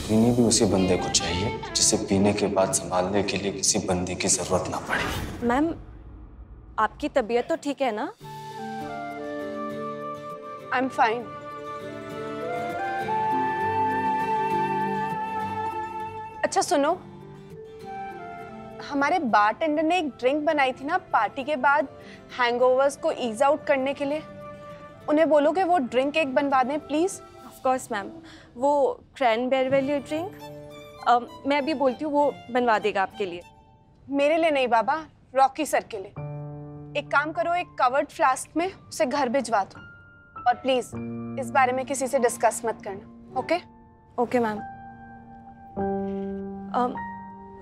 पीनी भी उसी बंदे को चाहिए जिसे पीने के बाद संभालने के लिए किसी बंदे की जरूरत ना पड़े। मैम, आपकी तबीयत तो ठीक है ना? I am fine. अच्छा सुनो, हमारे बारटेंडर ने एक ड्रिंक बनाई थी ना पार्टी के बाद हैंगओवर्स को ईज आउट करने के लिए। उन्हें बोलो कि वो ड्रिंक एक बनवा दें प्लीज। ऑफ कोर्स मैम, वो क्रैनबेरी वाली ड्रिंक मैं अभी बोलती हूँ, वो बनवा देगा आपके लिए। मेरे लिए नहीं बाबा, रॉकी सर के लिए। एक काम करो, एक कवर्ड फ्लास्क में उसे घर भिजवा दो, और प्लीज इस बारे में किसी से डिस्कस मत करना। ओके? Okay ma'am.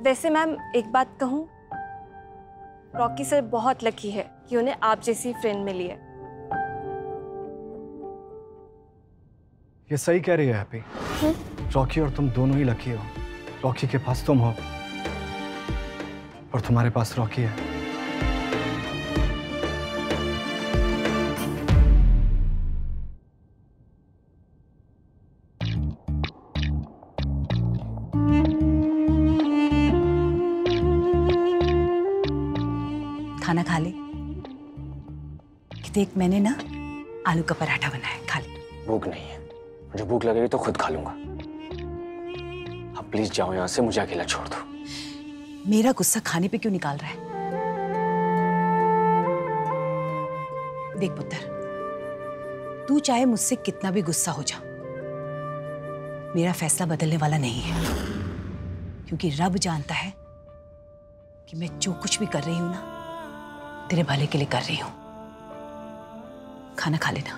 वैसे मैम एक बात कहूँ, रॉकी सर बहुत लकी है कि उन्हें आप जैसी फ्रेंड मिली है। ये सही कह रही है हैप्पी। रॉकी और तुम दोनों ही लकी हो। रॉकी के पास तुम हो और तुम्हारे पास रॉकी है। खाना खा ले कि देख, मैंने ना आलू का पराठा बनाया, खा ले। भूख नहीं है, मुझे भूख लगेगी तो खुद खा लूंगा। अब प्लीज जाओ यहाँ से, मुझे अकेला छोड़ दो। मेरा गुस्सा खाने पे क्यों निकाल रहा है? देख पुत्र, तू चाहे मुझसे कितना भी गुस्सा हो जा, मेरा फैसला बदलने वाला नहीं है, क्योंकि रब जानता है कि मैं जो कुछ भी कर रही हूं ना, तेरे भले के लिए कर रही हूं। खाना खा लेना।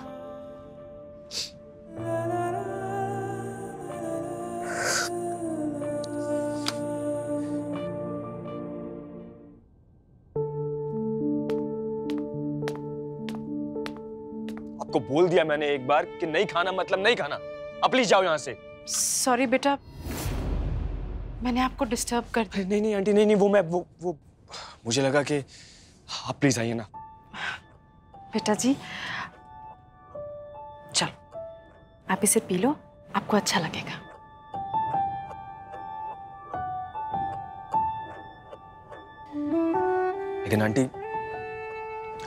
आपको बोल दिया मैंने एक बार कि नहीं खाना मतलब नहीं खाना। अब प्लीज जाओ यहाँ से। सॉरी बेटा, मैंने आपको डिस्टर्ब कर दिया। नहीं नहीं आंटी, नहीं नहीं, वो मुझे लगा कि आप प्लीज आइए ना। बेटा जी चलो, आप इसे पी लो, आपको अच्छा लगेगा। लेकिन आंटी,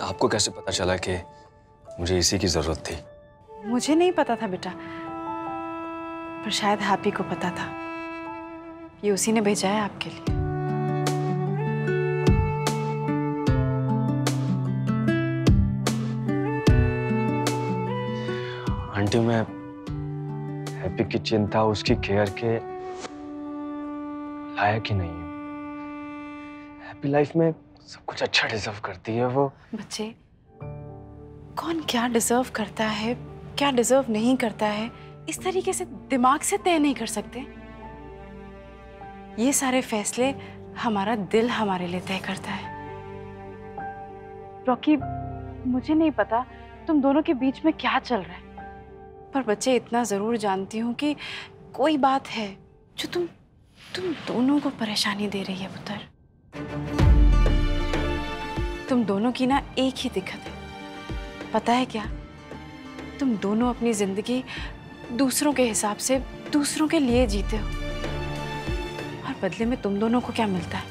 आपको कैसे पता चला कि मुझे इसी की जरूरत थी? मुझे नहीं पता था बेटा, पर शायद हैप्पी को पता था। ये उसी ने भेजा है आपके लिए। आंटी, मैं हैप्पी की चिंता, उसकी केयर के लायक ही नहीं हूँ। हैप्पी लाइफ में सब कुछ अच्छा डिजर्व करती है। वो बच्चे, कौन क्या डिजर्व करता है, क्या डिजर्व नहीं करता है, इस तरीके से दिमाग से तय नहीं कर सकते। ये सारे फैसले हमारा दिल हमारे लिए तय करता है। रॉकी, मुझे नहीं पता तुम दोनों के बीच में क्या चल रहा है, पर बच्चे इतना जरूर जानती हूँ कि कोई बात है जो तुम दोनों को परेशानी दे रही है पुत्र। तुम दोनों की ना एक ही दिक्कत है, पता है क्या? तुम दोनों अपनी जिंदगी दूसरों के हिसाब से, दूसरों के लिए जीते हो, और बदले में तुम दोनों को क्या मिलता है?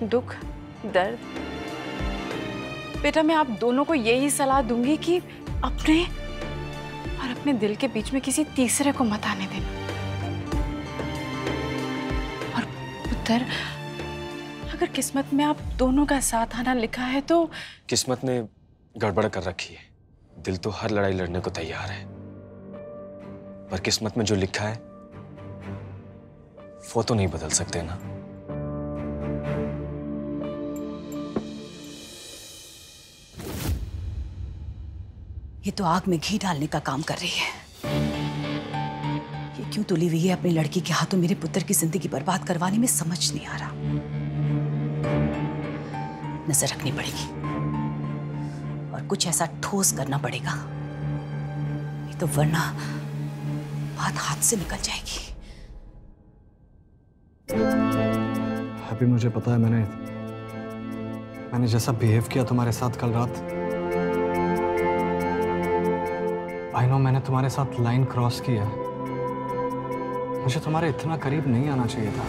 दुख, दर्द। बेटा, मैं आप दोनों को यही सलाह दूंगी कि अपने और अपने दिल के बीच में किसी तीसरे को मत आने देना। और पुत्र, अगर किस्मत में आप दोनों का साथ आना लिखा है तो किस्मत ने गड़बड़ कर रखी है। दिल तो हर लड़ाई लड़ने को तैयार है, पर किस्मत में जो लिखा है वो तो नहीं बदल सकते ना। ये तो आग में घी डालने का काम कर रही है। ये क्यों तुली हुई है अपनी लड़की के हाथों मेरे पुत्र की जिंदगी बर्बाद करवाने में, समझ नहीं आ रहा। नजर रखनी पड़ेगी और कुछ ऐसा ठोस करना पड़ेगा, नहीं तो वरना बात हाथ से निकल जाएगी। अभी मुझे पता है, मैंने जैसा बिहेव किया तुम्हारे साथ कल रात, आई नो मैंने तुम्हारे साथ लाइन क्रॉस किया, मुझे तुम्हारे इतना करीब नहीं आना चाहिए था।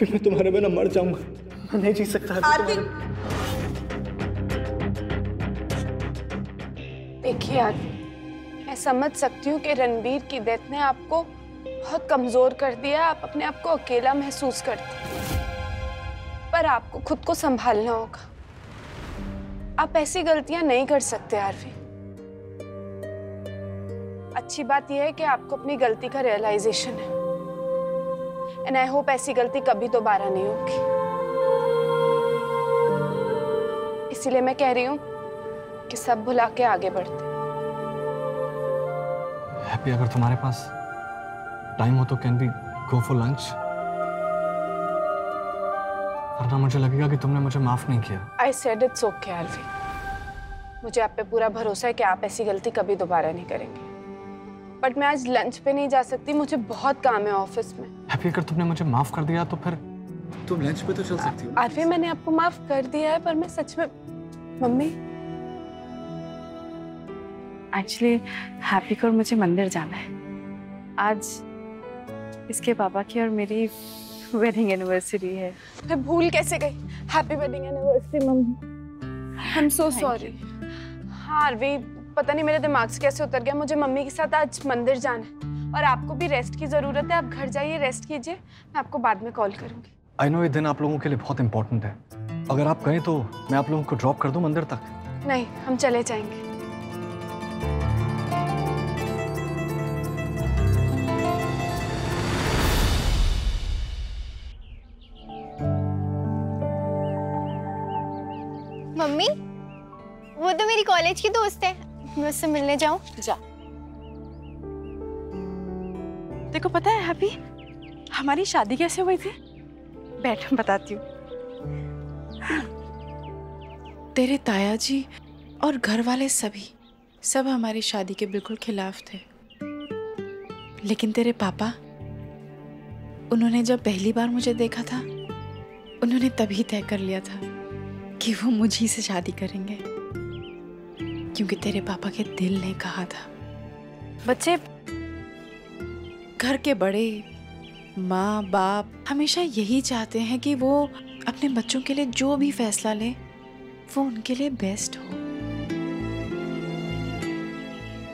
मैं तुम्हारे बिना मर जाऊंगा, मैं नहीं जी सकता। देखिए आरती, मैं समझ सकती हूँ कि रणबीर की डेथ ने आपको बहुत कमजोर कर दिया, आप अपने आप को अकेला महसूस करते हैं, पर आपको खुद को संभालना होगा। आप ऐसी गलतियां नहीं कर सकते आरवी। अच्छी बात यह है कि आपको अपनी गलती का रियलाइजेशन है, एंड आई होप ऐसी गलती कभी दोबारा नहीं होगी। इसीलिए मैं कह रही हूँ कि सब भुला के आगे बढ़ते। हैप्पी, अगर तुम्हारे पास टाइम हो तो can be go for lunch? वरना मुझे लगेगा कि तुमने मुझे माफ नहीं किया। I said it's okay Aarvi, मुझे आप पे पूरा भरोसा है कि आप ऐसी गलती कभी दोबारा नहीं करेंगे। बट मैं आज लंच पे नहीं जा सकती, मुझे बहुत काम है ऑफिस में। हैप्पी, अगर तुमने मुझे माफ कर दिया तो फिर तुम लंच पे तो चल सकती हो। आरवी, मैंने आपको माफ कर दिया है, पर मैं सच में मम्मी एक्चुअली हैप्पी को और मुझे मंदिर जाना है। आज इसके पापा की और मेरी वेडिंग एनिवर्सरी है। मैं भूल कैसे गई। Happy wedding anniversary mummy. I am so sorry. हाँ आरवी, पता नहीं मेरे दिमाग से कैसे उतर गया, मुझे मम्मी के साथ आज मंदिर जाना है और आपको भी रेस्ट की जरूरत है। आप घर जाइए, रेस्ट कीजिए, मैं आपको बाद में कॉल करूंगी। आई नो ये दिन आप लोगों के लिए बहुत इंपॉर्टेंट है। अगर आप कहें तो मैं आप लोगों को ड्रॉप कर दूं मंदिर तक? नहीं, हम चले जाएंगे। मम्मी, वो तो मेरी कॉलेज की दोस्त है, मैं उससे मिलने जाऊं? जा। देखो पता है हैप्पी, हमारी शादी कैसे हुई थी? बैठ, बताती हूँ। तेरे ताया जी और घर वाले सब हमारी शादी के बिल्कुल खिलाफ थे, लेकिन तेरे पापा, उन्होंने जब पहली बार मुझे देखा था, उन्होंने तभी तय कर लिया था कि वो मुझी से शादी करेंगे, क्योंकि तेरे पापा के दिल ने कहा था। बच्चे, घर के बड़े माँ बाप हमेशा यही चाहते हैं कि वो अपने बच्चों के लिए जो भी फैसला ले वो उनके लिए बेस्ट हो,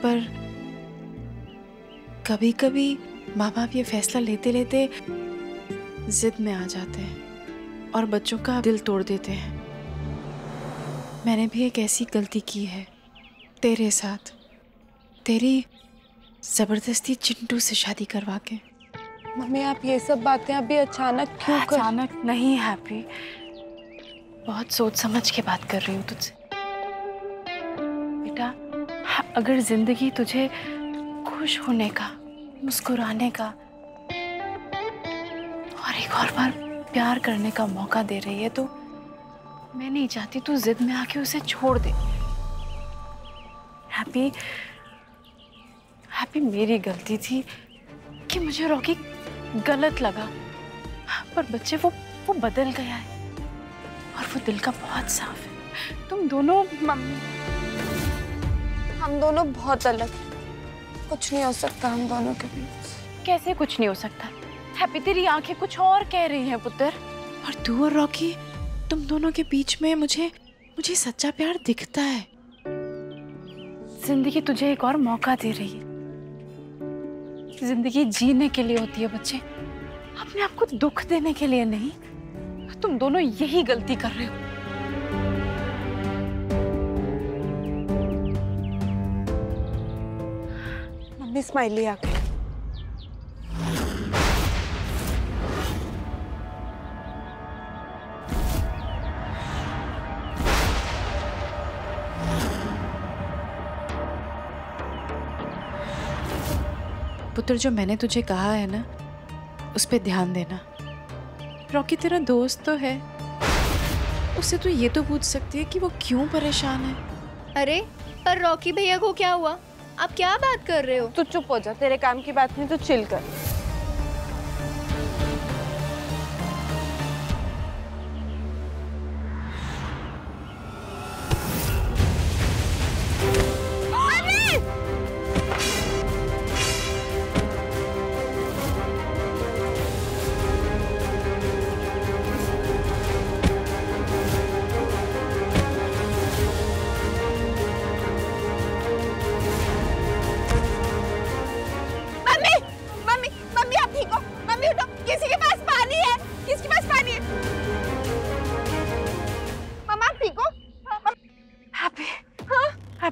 पर कभी कभी माँ बाप ये फैसला लेते लेते जिद में आ जाते हैं और बच्चों का दिल तोड़ देते हैं। मैंने भी एक ऐसी गलती की है तेरे साथ, तेरी जबरदस्ती चिंटू से शादी करवा के। मम्मी, आप ये सब बातें अभी अचानक क्यों कर? अचानक नहीं हैप्पी, बहुत सोच समझ के बात कर रही हूँ तुझसे। बेटा, अगर जिंदगी तुझे खुश होने का, मुस्कुराने का और एक और बार प्यार करने का मौका दे रही है, तो मैं नहीं चाहती तू जिद में आके उसे छोड़ दे। हैप्पी, मेरी गलती थी कि मुझे रॉकी गलत लगा, पर बच्चे वो बदल गया है और वो दिल का बहुत साफ है। तुम दोनों, मम्मी, हम दोनों बहुत अलग हैं, कुछ नहीं हो सकता हम दोनों के बीच। कैसे कुछ नहीं हो सकता? हैप्पी, तेरी आंखें कुछ और कह रही हैं पुत्र। और तू और रॉकी, तुम दोनों के बीच में मुझे सच्चा प्यार दिखता है। जिंदगी तुझे एक और मौका दे रही है। जिंदगी जीने के लिए होती है बच्चे, अपने आप को दुख देने के लिए नहीं। तुम दोनों यही गलती कर रहे हो। मम्मी, स्माइली आ गई। पुत्र, जो मैंने तुझे कहा है ना, उस पे ध्यान देना। रॉकी तेरा दोस्त तो है, उससे तू ये तो पूछ सकती है कि वो क्यों परेशान है। अरे, पर रॉकी भैया को क्या हुआ? आप क्या बात कर रहे हो? तू चुप हो जा, तेरे काम की बात नहीं, तू चिल कर।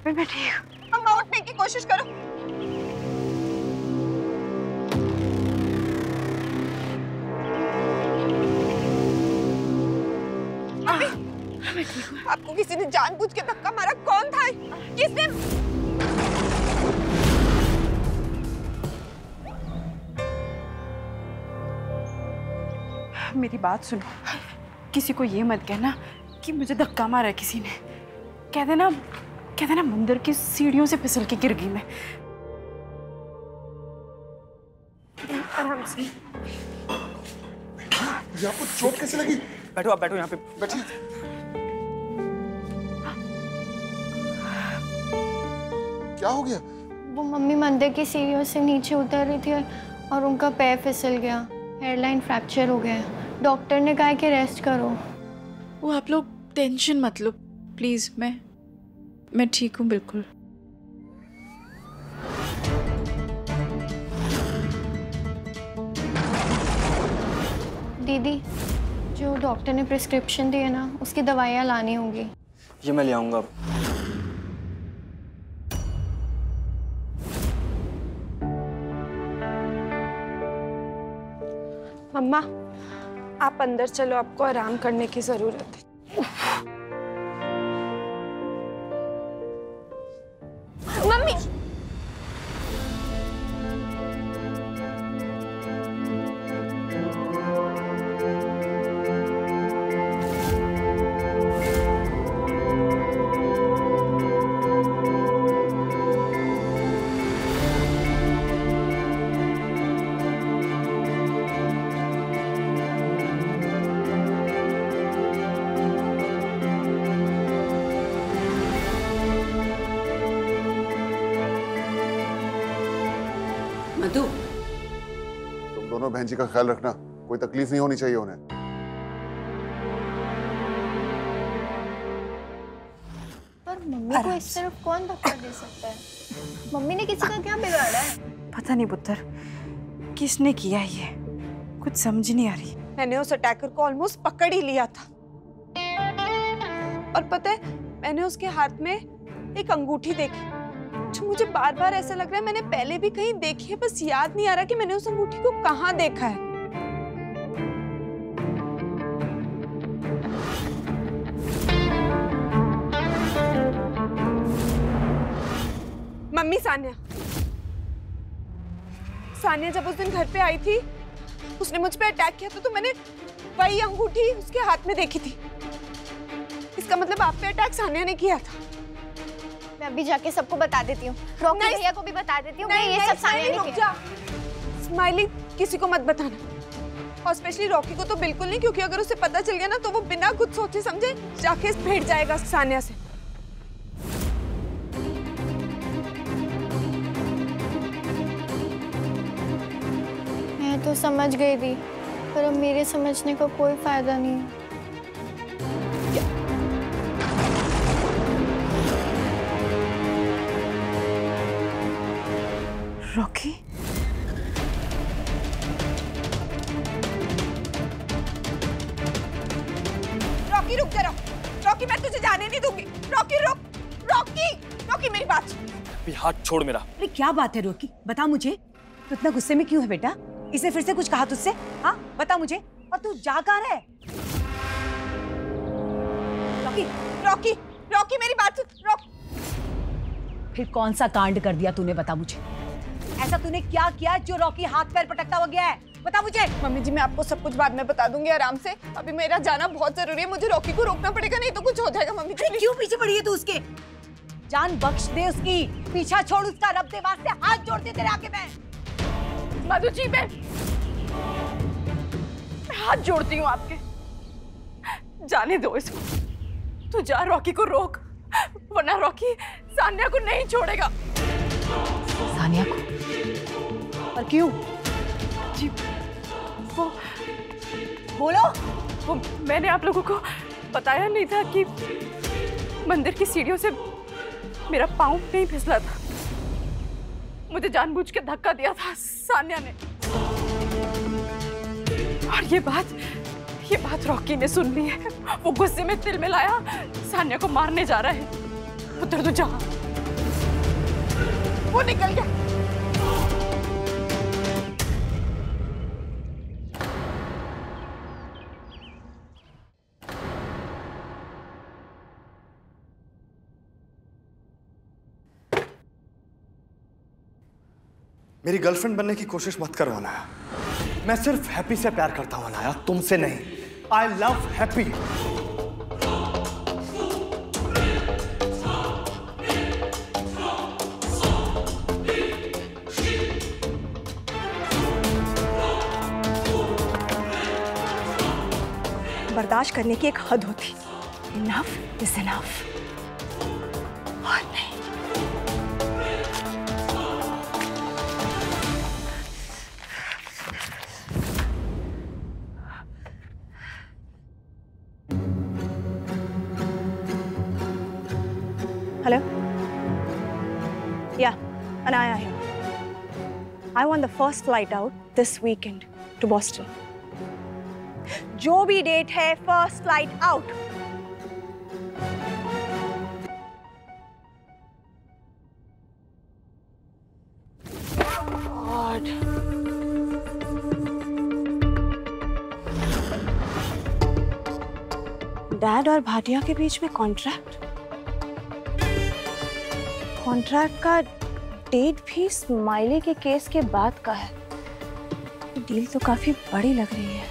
पे मैं ठीक हूँ। अम्मा उठने की कोशिश करो। मैं ठीक हूँ। आपको किसी ने जानबूझ के धक्का मारा? कौन था? किसने? मेरी बात सुनो, किसी को ये मत कहना कि मुझे धक्का मारा किसी ने। कह देना मंदिर की सीढ़ियों से फिसल के गिर गई मैं। आराम से। ये आपको चोट कैसे लगी? बैठो, आप बैठो यहाँ पे, बैठिए। क्या हो गया? वो मम्मी मंदिर की सीढ़ियों से नीचे उतर रही थी और उनका पैर फिसल गया, हेयरलाइन फ्रैक्चर हो गया। डॉक्टर ने कहा कि रेस्ट करो। वो आप लोग टेंशन मत लो प्लीज, मैं ठीक हूँ बिल्कुल। दीदी, जो डॉक्टर ने प्रिस्क्रिप्शन दी है ना, उसकी दवाइयाँ लानी होंगी। ये मैं ले आऊंगा। मम्मा आप अंदर चलो, आपको आराम करने की जरूरत है। मम्मी मधु, तुम दोनों बहन जी का ख्याल रखना, कोई तकलीफ नहीं होनी चाहिए उन्हें। पर मम्मी को इस तरफ कौन धक्का दे सकता है? मम्मी ने किसी का क्या बिगाड़ा है? पता नहीं पुत्र, किसने किया ये, कुछ समझ नहीं आ रही। मैंने उस अटैकर को ऑलमोस्ट पकड़ ही लिया था। और पता है, मैंने उसके हाथ में एक अंगूठी देखी जो मुझे बार बार ऐसा लग रहा है मैंने पहले भी कहीं देखी है, बस याद नहीं आ रहा कि मैंने उस अंगूठी को कहाँ देखा है। मम्मी, सानिया जब उस दिन घर पे आई थी, उसने मुझ पे अटैक किया था, तो मैंने वही अंगूठी उसके हाथ में देखी थी। इसका मतलब आप पे अटैक सानिया ने किया था। मैं अभी जाके सबको बता देती हूँ, रॉकी भैया को भी बता देती हूँ। ये सब सानिया ने किया। स्माइली, किसी को मत बताना, और स्पेशली रॉकी को तो बिल्कुल नहीं, क्योंकि अगर उसे पता चल गया ना तो वो बिना कुछ सोचे समझे जाके भिड़ जाएगा सानिया से। मैं तो समझ गई थी, पर अब मेरे समझने का कोई फायदा नहीं है। रॉकी, रॉकी रुक जरा। रॉकी, मैं तुझे जाने नहीं दूंगी। रॉकी रुक। रॉकी, रॉकी मेरी बात सुन। अभी हाथ छोड़ मेरा। अरे क्या बात है रॉकी, बता मुझे, तू इतना गुस्से में क्यों है बेटा? इसने फिर से कुछ कहा तुझसे? हाँ बता मुझे। और तू जा कहाँ रहा है? रॉकी, रॉकी, रॉकी मेरी बात सुन। फिर कौन सा कांड कर दिया तूने, बता मुझे। ऐसा तूने क्या किया जो रॉकी हाथ पैर पटकता हो गया है? बता मुझे। मम्मी जी, मैं आपको सब कुछ बाद में बता दूंगी आराम से। अभी मेरा जाना बहुत जरूरी है, मुझे रॉकी को रोकना पड़ेगा, नहीं तो कुछ हो जाएगा। मम्मी जी क्यों पीछे पड़ी है तू उसके? जान बख्श दे उसकी, पीछा छोड़ उसका, रब दे वास्ते हाथ जोड़ते तेरे आगे मैं। मधु जी, मैं हाथ जोड़ती हूँ आपके, जाने दो इसको। तू जा, रॉकी को रोक, वरना रॉकी सानिया को नहीं छोड़ेगा। सानिया को? और क्यों? जी वो बोलो। वो मैंने आप लोगों को बताया नहीं था कि मंदिर की सीढ़ियों से मेरा पाँव नहीं फिसला था। मुझे जानबूझ के धक्का दिया था सानिया ने। और ये बात रॉकी ने सुन ली है। वो गुस्से में तिल मिलाया, सानिया को मारने जा रहा है। पुत्र तू जा। वो निकल गया। मेरी गर्लफ्रेंड बनने की कोशिश मत करो अनाया। मैं सिर्फ हैप्पी से प्यार करता हूं अनाया, तुमसे नहीं। I love happy. बर्दाश्त करने की एक हद होती। Enough is enough. और नहीं। Hello? Yeah, Anaya here. I want the first flight out this weekend to Boston. जो भी डेट है, फर्स्ट फ्लाइट आउट। डैड और भाटिया के बीच में कॉन्ट्रैक्ट का डेट भी स्माइली के केस के बाद का है। डील तो काफी बड़ी लग रही है।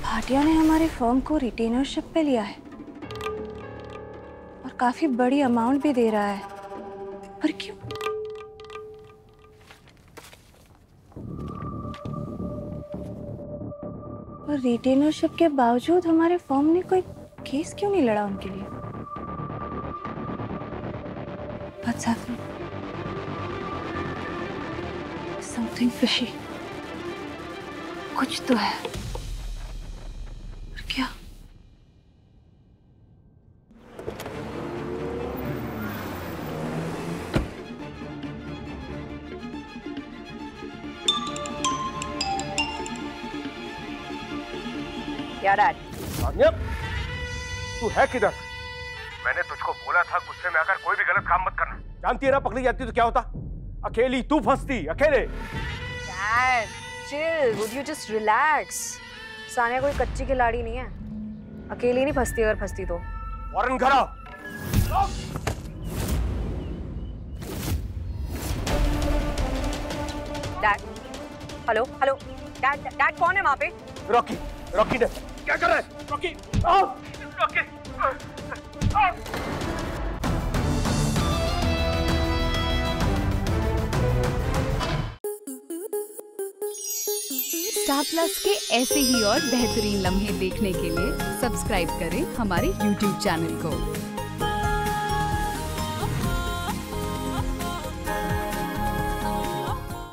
भाटिया ने हमारे फर्म को रिटेनरशिप पे लिया है और काफी बड़ी अमाउंट भी दे रहा है, पर क्यों? और रिटेनरशिप के बावजूद हमारे फर्म ने कोई केस क्यों नहीं लड़ा उनके लिए? What's happening? Something fishy. कुछ तो है, पर क्या? डैड? तान्या, तू है किधर? मैंने तुझको बोला था गुस्से में आकर कोई भी गलत काम मत करना। जानती है ना, पकड़ी जाती तो क्या होता? अकेली तू फंसती, अकेले। Dad, chill. Would you just relax? Sania कोई कच्ची खिलाड़ी नहीं है, अकेली नहीं फंसती। अगर फंसती तो फौरन घर आओ। Dad, hello hello dad, dad कौन है वहाँ पे? रॉकी, रॉकी ने क्या कर रहा है? रॉकी, आओ, रॉकी, आओ। स्टार प्लस के ऐसे ही और बेहतरीन लम्हे देखने के लिए सब्सक्राइब करें हमारे YouTube चैनल को।